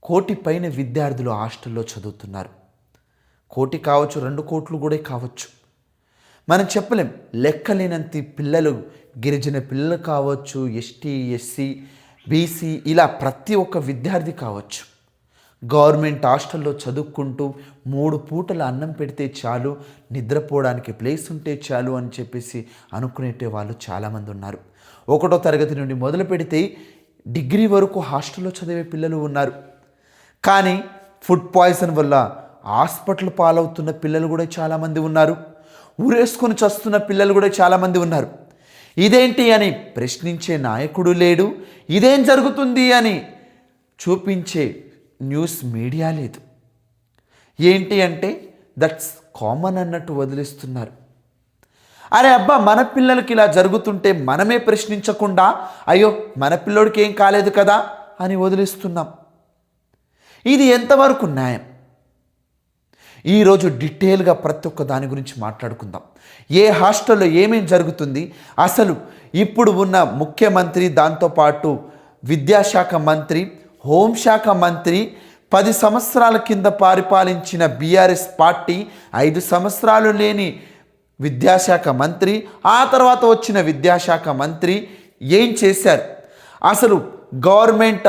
కోటి పైన విద్యార్థులు హాస్టల్లో చదువుతున్నారు. కోటి కావచ్చు, 2 కోట్లు కూడా కావచ్చు. మనం చెప్పలేం. లెక్కలేనంత పిల్లలు, గిరిజన పిల్లలు కావచ్చు, ఎస్టీ, ఎస్సీ, బీసీ, ఇలా ప్రతి ఒక్క విద్యార్థి కావచ్చు. గవర్నమెంట్ హాస్టల్లో చదువుకుంటూ 3 పూటల అన్నం పెడితే చాలు, నిద్రపోవడానికి ప్లేస్ ఉంటే చాలు అని చెప్పేసి అనుకునేటే వాళ్ళు చాలామంది ఉన్నారు. 1వ తరగతి నుండి మొదలు పెడితే డిగ్రీ వరకు హాస్టల్లో చదివే పిల్లలు ఉన్నారు. కానీ ఫుడ్ పాయిజన్ వల్ల హాస్పిటల్ పాలవుతున్న పిల్లలు కూడా చాలామంది ఉన్నారు. ఊరేసుకొని చస్తున్న పిల్లలు కూడా చాలామంది ఉన్నారు. ఇదేంటి అని ప్రశ్నించే నాయకుడు లేడు. ఇదేం జరుగుతుంది అని చూపించే న్యూస్ మీడియా లేదు. ఏంటి అంటే దట్స్ కామన్ అన్నట్టు వదిలేస్తున్నారు. అరే అబ్బా, మన పిల్లలకి ఇలా జరుగుతుంటే మనమే ప్రశ్నించకుండా అయ్యో మన పిల్లోడికి ఏం కాలేదు కదా అని వదిలేస్తున్నాం. ఇది ఎంతవరకు న్యాయం? ఈరోజు డీటెయిల్గా ప్రతి ఒక్క దాని గురించి మాట్లాడుకుందాం. ఏ హాస్టల్లో ఏమేం జరుగుతుంది, అసలు ఇప్పుడు ఉన్న ముఖ్యమంత్రి, దాంతోపాటు విద్యాశాఖ మంత్రి, హోంశాఖ మంత్రి, 10 సంవత్సరాల కింద పరిపాలించిన బీఆర్ఎస్ పార్టీ, 5 సంవత్సరాలు లేని విద్యాశాఖ మంత్రి, ఆ తర్వాత వచ్చిన విద్యాశాఖ మంత్రి ఏం చేశారు? అసలు గవర్నమెంట్